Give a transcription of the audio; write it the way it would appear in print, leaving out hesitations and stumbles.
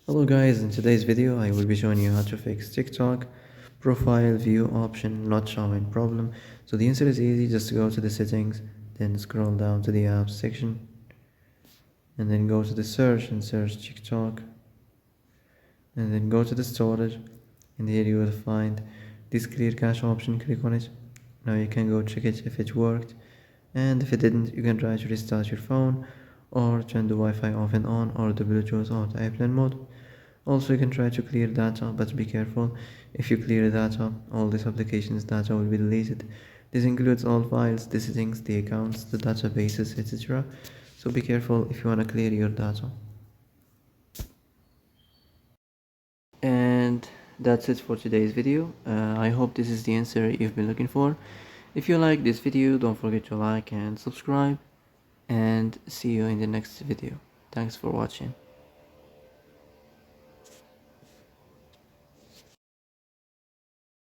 Hello guys, in today's video I will be showing you how to fix TikTok profile view option not showing problem. So the answer is easy, just go to the settings, then scroll down to the apps section, and then go to the search and search TikTok, and then go to the storage, and here you will find this clear cache option. Click on it. Now you can go check it if it worked, and if it didn't you can try to restart your phone or turn the Wi-Fi off and on, or the Bluetooth or the airplane mode. Also, you can try to clear data, but be careful. If you clear data, all this application's data will be deleted. This includes all files, the settings, the accounts, the databases, etc. So be careful if you want to clear your data. And that's it for today's video. I hope this is the answer you've been looking for. If you like this video, don't forget to like and subscribe, and see you in the next video. Thanks for watching.